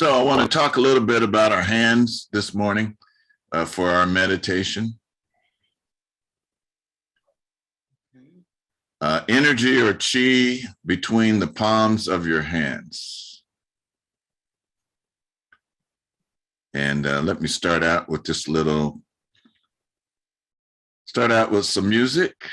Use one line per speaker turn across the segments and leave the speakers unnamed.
So I want to talk a little bit about our hands this morning for our meditation. Energy or chi between the palms of your hands. And let me start out with some music.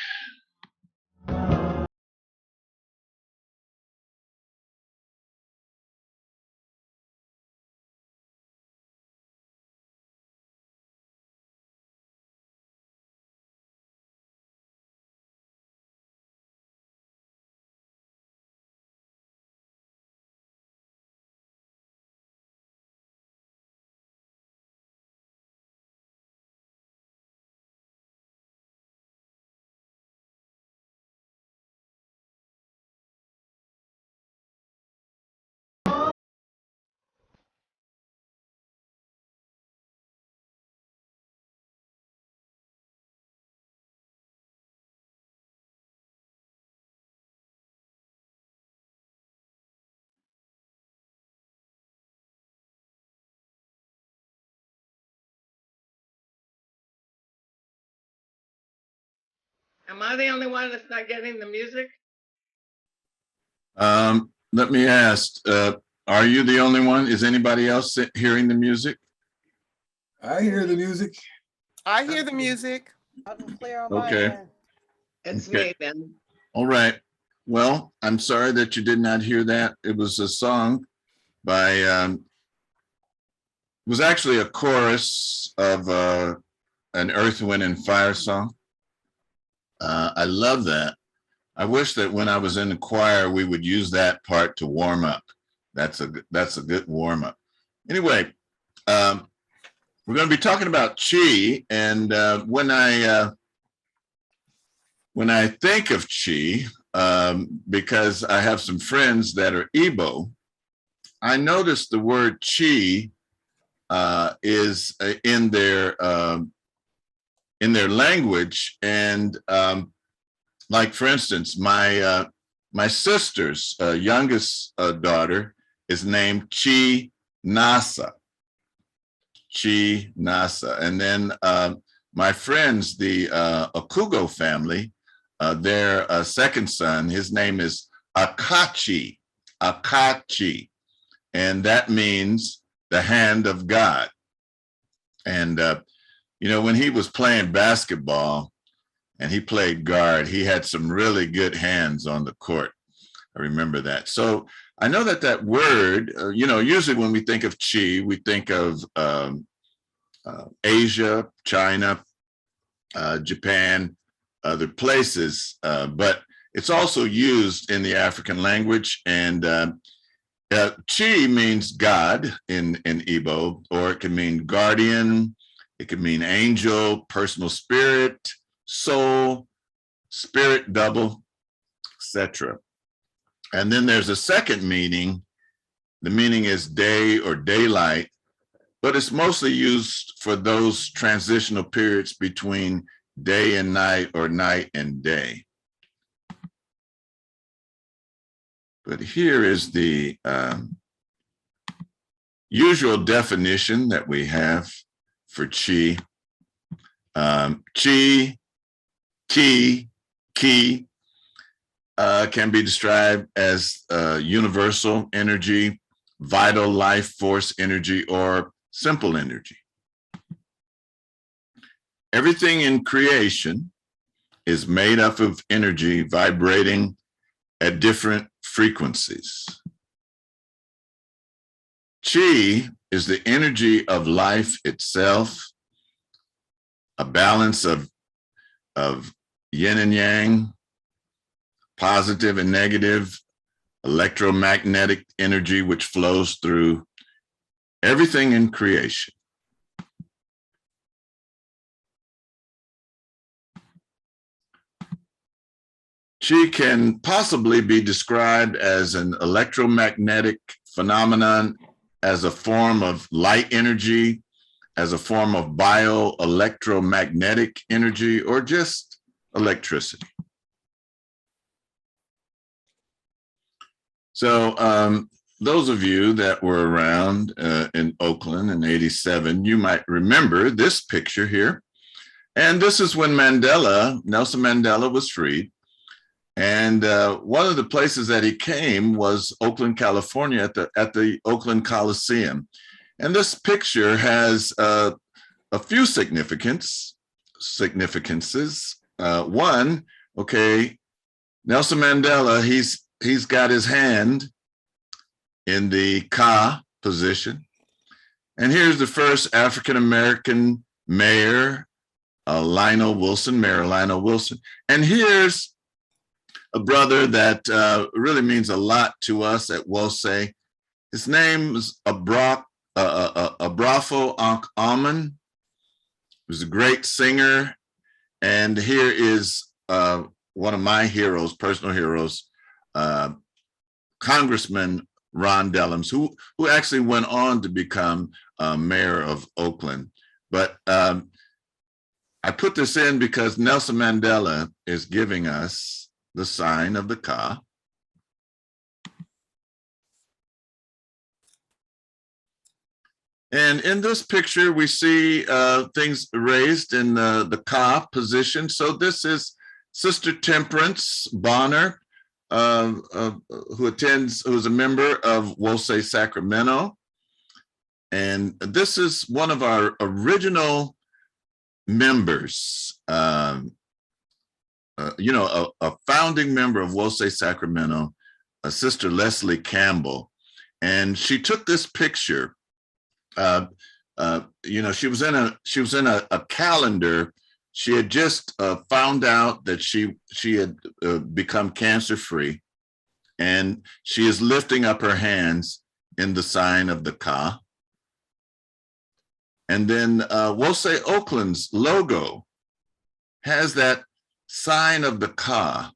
Am I the only one that's not getting the music?
Let me ask, are you the only one? Is anybody else hearing the music?
I hear the music.
I hear the music.
I'm clear on my
Okay.
end.
It's
Okay.
me then.
All right. Well, I'm sorry that you did not hear that. It was a song by, it was actually a chorus of an Earth, Wind, and Fire song. I love that. I wish that when I was in the choir, we would use that part to warm up. That's a good warm up. Anyway, we're going to be talking about chi, and when I think of chi, because I have some friends that are Igbo, I noticed the word chi is in their language, and like for instance, my sister's youngest daughter is named Chi Nasa. Chi Nasa. And then my friends, the Okugo family, their second son, his name is Akachi. Akachi. And that means the hand of God. And, you know, when he was playing basketball and he played guard, he had some really good hands on the court. I remember that. So I know that word, you know, usually when we think of chi, we think of Asia, China, Japan, other places, but it's also used in the African language. And chi means God in Igbo, or it can mean guardian, it can mean angel, personal spirit, soul, spirit double, etc. And then there's a second meaning. The meaning is day or daylight, but it's mostly used for those transitional periods between day and night or night and day. But here is the usual definition that we have for chi. Chi, ki, can be described as universal energy, vital life force energy, or simple energy. Everything in creation is made up of energy vibrating at different frequencies. Chi is the energy of life itself, a balance of yin and yang, positive and negative, electromagnetic energy which flows through everything in creation. Chi can possibly be described as an electromagnetic phenomenon, as a form of light energy, as a form of bioelectromagnetic energy, or just electricity. So those of you that were around in Oakland in '87, you might remember this picture here. And this is when Nelson Mandela was freed. And one of the places that he came was Oakland, California, at the Oakland Coliseum. And this picture has a few significances. One, okay, Nelson Mandela, he's got his hand in the Ka position. And here's the first African-American mayor, Mayor Lionel Wilson. And here's a brother that really means a lot to us at Wose. His name is Abrafo Ankh Aman. He was a great singer. And here is one of my heroes, personal heroes, Congressman Ron Dellums, who actually went on to become mayor of Oakland. But I put this in because Nelson Mandela is giving us the sign of the Ka. And in this picture, we see things raised in the Ka position. So this is Sister Temperance Bonner, who's a member of Wose Sacramento. And this is one of our original members, a founding member of Wose Sacramento, Sister Leslie Campbell. And she took this picture. She was in a calendar. She had just found out that she had become cancer-free, and she is lifting up her hands in the sign of the Ka. And then Wose Oakland's logo has that sign of the Ka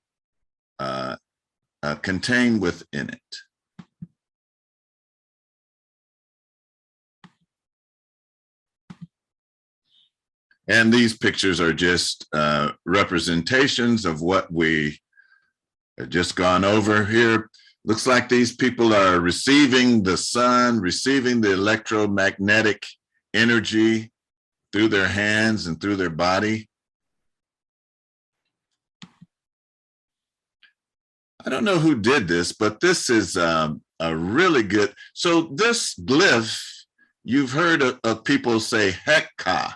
contained within it. And these pictures are just representations of what we have just gone over here. Looks like these people are receiving the sun, receiving the electromagnetic energy through their hands and through their body. I don't know who did this, but this is a really good. So this glyph, you've heard of people say Hekka.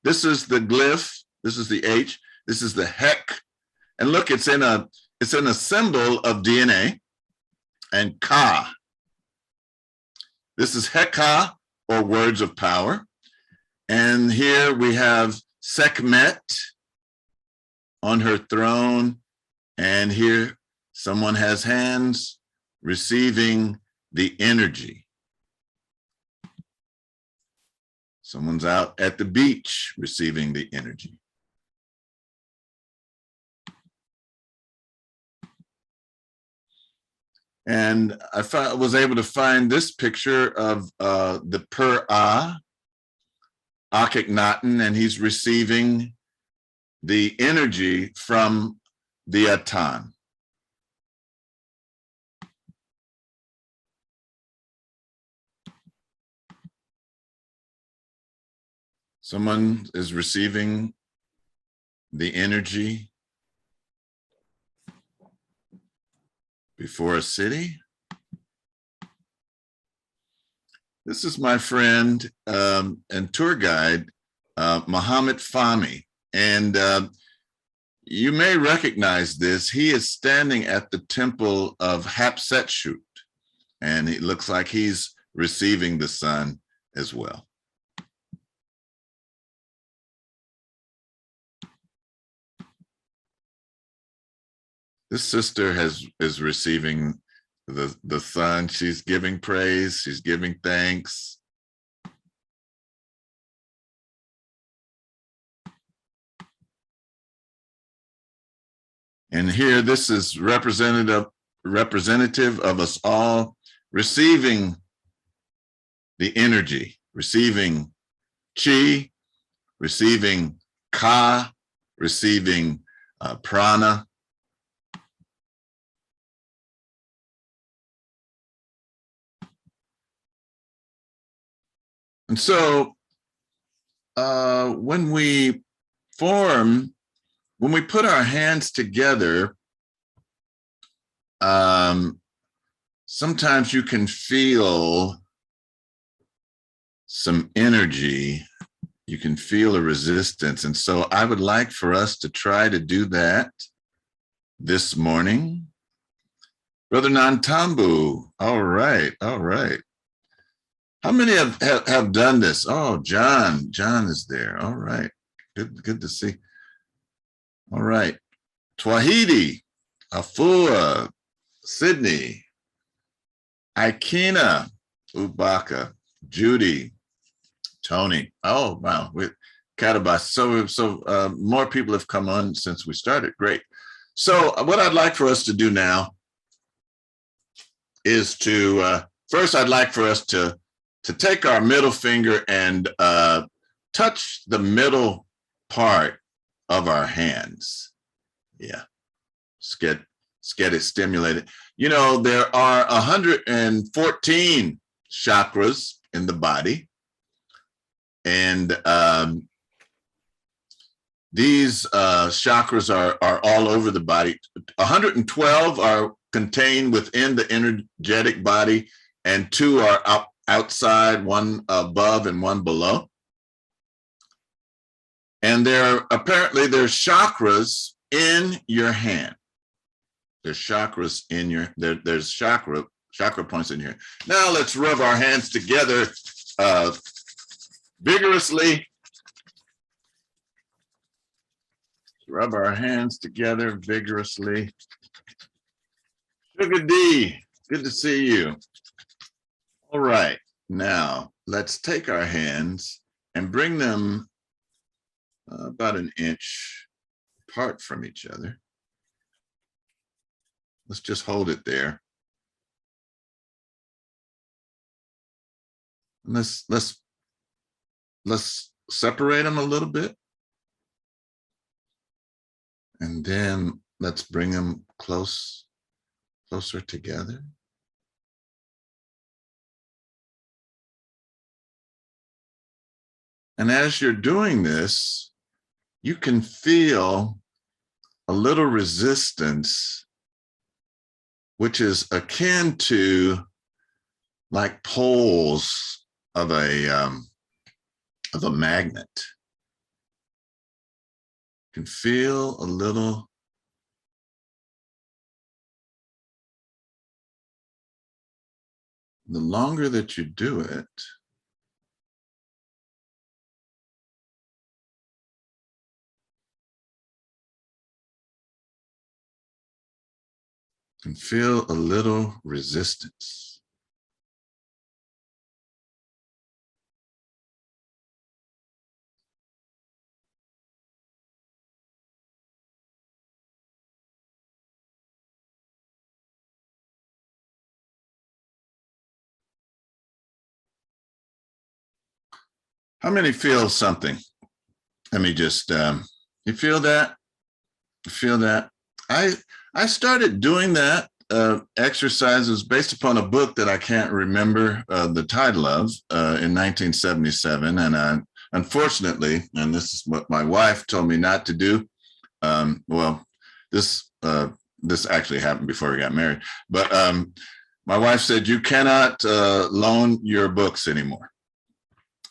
This is the glyph. This is the H. This is the Hek. And look, it's in a symbol of DNA and Ka. This is Hekka, or words of power. And here we have Sekhmet on her throne. And here someone has hands receiving the energy. Someone's out at the beach receiving the energy. And I was able to find this picture of the Per-Ah, Akhenaten, and he's receiving the energy from the Atan. Someone is receiving the energy before a city. This is my friend and tour guide, Muhammad Fahmy. And you may recognize this. He is standing at the temple of Hatshepsut, and it looks like he's receiving the sun as well. This sister is receiving the sun. She's giving praise. She's giving thanks. And here, this is representative of us all receiving the energy, receiving chi, receiving ka, receiving prana. And so when we put our hands together, sometimes you can feel some energy. You can feel a resistance. And so I would like for us to try to do that this morning. Brother Nantambu, all right, all right. How many have done this? Oh, John is there. All right, good to see. All right, Twahidi, Afua, Sydney, Ikena, Ubaka, Judy, Tony. Oh, wow. With Katabas. So more people have come on since we started. Great. So what I'd like for us to do now is to, first I'd like for us to take our middle finger and touch the middle part of our hands. Yeah. Let's get it stimulated. You know, there are 114 chakras in the body. And these chakras are all over the body. 112 are contained within the energetic body, and 2 are outside, 1 above and 1 below. And there's chakras in your hand. There's chakras in your, there's chakra points in here. Now let's rub our hands together vigorously. Rub our hands together vigorously. Sugar D, good to see you. All right, now let's take our hands and bring them about an inch apart from each other. Let's just hold it there. And let's separate them a little bit. And then let's bring them closer together. And as you're doing this, you can feel a little resistance, which is akin to like poles of a magnet. You can feel a little the longer that you do it, you can feel a little resistance. How many feel something? Let me just, you feel that? You feel that? I started doing that exercises based upon a book that I can't remember the title of in 1977. And unfortunately, and this is what my wife told me not to do. Well, this actually happened before we got married, but my wife said, you cannot loan your books anymore.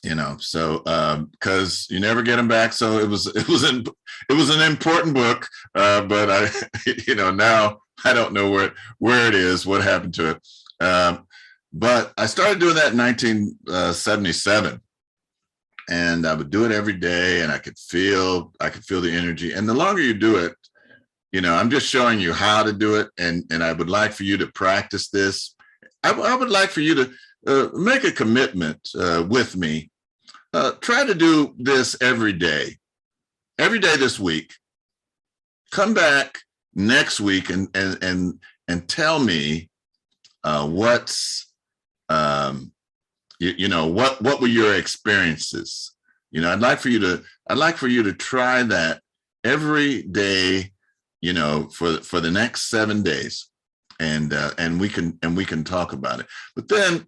You know, so because you never get them back. So it was an important book, but I, you know, now I don't know where it is, what happened to it. But I started doing that in 1977, and I would do it every day, and I could feel the energy. And the longer you do it, you know, I'm just showing you how to do it, and I would like for you to practice this. I would like for you to make a commitment with me. Try to do this every day this week. Come back next week and tell me what's you know, what were your experiences. You know, I'd like for you to try that every day, you know, for the next 7 days, and we can talk about it. But then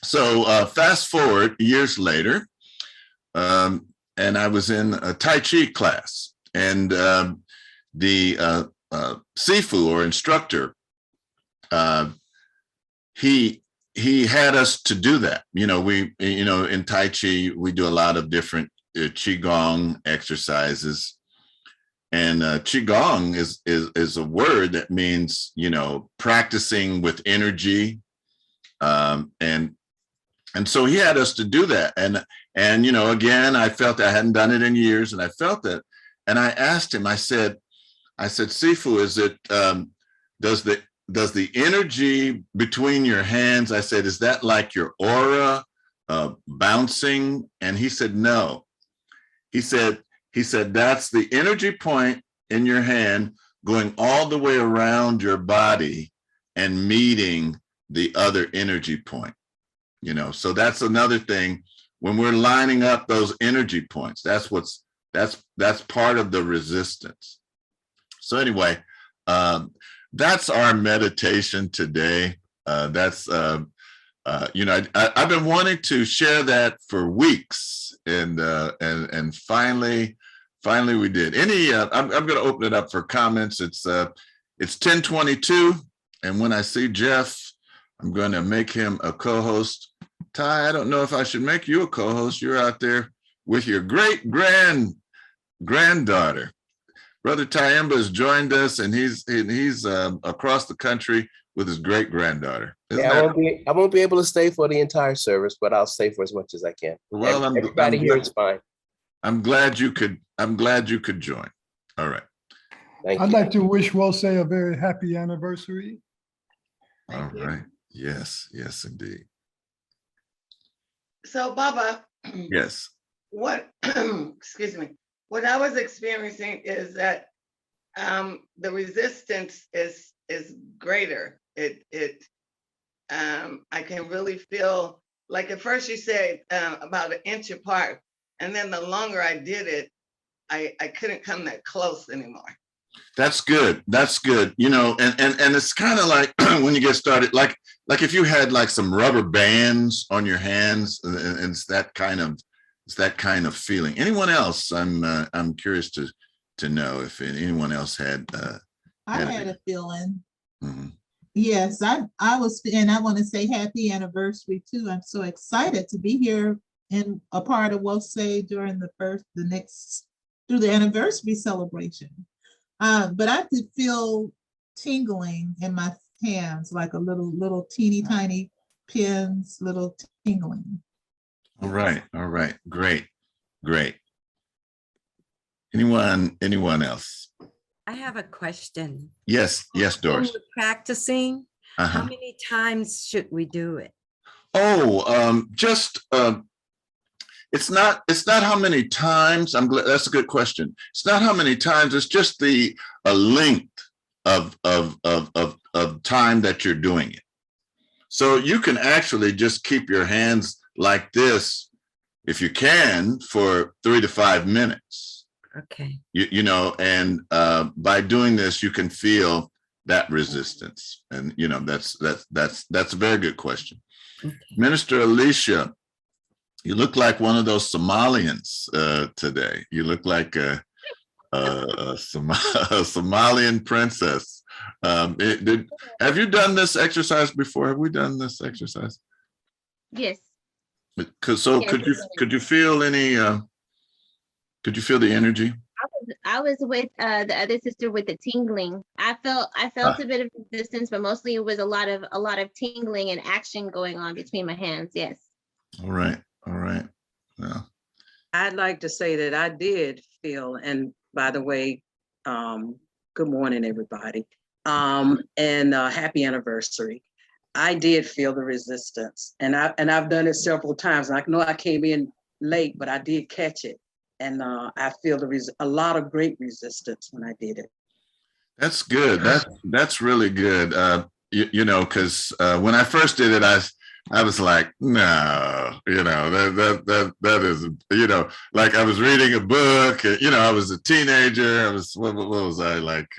So fast forward years later, and I was in a Tai Chi class, and the Sifu or instructor, he had us to do that. In Tai Chi, we do a lot of different Qigong exercises. And Qigong is a word that means, practicing with energy. And so he had us to do that. And again, I felt I hadn't done it in years, and I felt it. And I asked him, I said, Sifu, is it, does the energy between your hands, I said, is that like your aura bouncing? And he said, no. He said, that's the energy point in your hand going all the way around your body and meeting the other energy point. So that's another thing. When we're lining up those energy points, that's part of the resistance. So anyway, that's our meditation today. I've been wanting to share that for weeks, and finally we did. I'm going to open it up for comments. It's 10:22, and when I see Jeff, I'm going to make him a co-host. Ty, I don't know if I should make you a co-host. You're out there with your great granddaughter. Brother Tyemba has joined us, and he's across the country with his great granddaughter.
I won't be able to stay for the entire service, but I'll stay for as much as I can.
Well,
everybody here is fine.
I'm glad you could join. All right.
Thank
I'd
you.
like to wish Wolsey a very happy anniversary.
All right. Yes, indeed.
So Baba,
Yes.
what, excuse me, what I was experiencing is that the resistance is greater. I can really feel, like at first you said about an inch apart, and then the longer I did it, I couldn't come that close anymore.
That's good. That's good. And it's kind of like when you get started, like if you had like some rubber bands on your hands, and it's that kind of feeling. Anyone else? I'm curious to know if anyone else had.
I had a feeling.
Mm-hmm.
Yes, I was, and I want to say happy anniversary too. I'm so excited to be here and a part of Wolsey during through the anniversary celebration. But I did feel tingling in my hands, like a little teeny tiny pins, little tingling.
All right. Great. Anyone else?
I have a question.
Yes,
When
Doris.
we're practicing, how
Uh-huh.
many times should we do it?
It's not how many times. I'm glad. That's a good question. It's not how many times. It's just the length of time that you're doing it. So you can actually just keep your hands like this, if you can, for 3 to 5 minutes.
Okay.
And by doing this, you can feel that resistance. And that's a very good question.
Okay.
Minister Alicia, you look like one of those Somalians today. You look like a Somalian princess. Have you done this exercise before? Have we done this exercise?
Yes.
Yes, could you feel could you feel the energy?
I was with the other sister with the tingling. I felt a bit of resistance, but mostly it was a lot of tingling and action going on between my hands. Yes.
All right. Yeah.
I'd like to say that I did feel, and by the way, good morning, everybody, and happy anniversary. I did feel the resistance, and I've done it several times. I know I came in late, but I did catch it, and I feel a lot of great resistance when I did it.
That's good. That's really good. Because when I first did it, I was like, no, that is, like I was reading a book, I was a teenager. What was I, like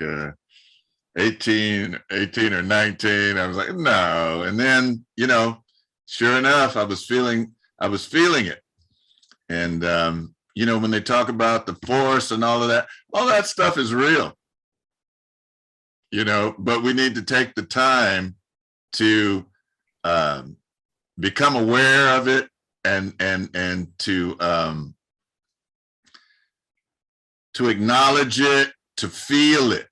18 or 19? I was like, no. And then, sure enough, I was feeling it. And, you know, when they talk about the force and all that stuff is real, you know, but we need to take the time to become aware of it and to acknowledge it, to feel it.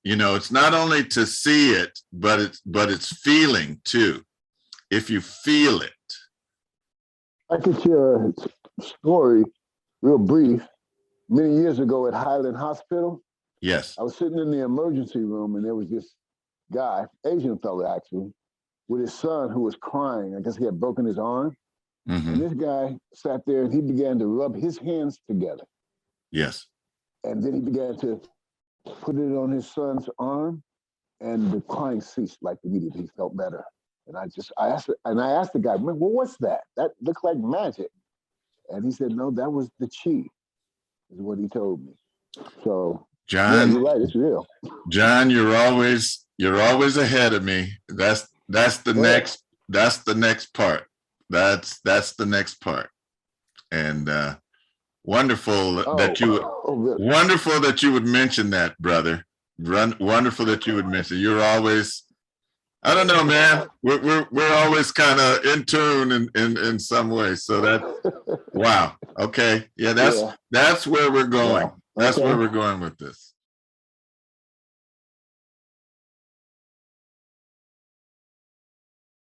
You know, it's not only to see it, but it's feeling too. If you feel it.
I could share a story, real brief. Many years ago at Highland Hospital,
Yes.
I was sitting in the emergency room and there was this guy, Asian fella actually, with his son who was crying. I guess he had broken his arm.
Mm-hmm.
And this guy sat there and he began to rub his hands together.
Yes.
And then he began to put it on his son's arm and the crying ceased like immediately. He felt better. And I asked the guy, well, what's that? That looks like magic. And he said, no, that was the chi, is what he told me. So,
John,
yeah, you're right, it's real.
John, you're always ahead of me. That's the next part. That's the next part. And wonderful that you would mention that, brother. Wonderful that you would mention. You're always, I don't know, man. We're always kind of in tune in some way. So that, wow. Okay. Yeah, that's where we're going.
Yeah.
That's
Okay.
where we're going with this.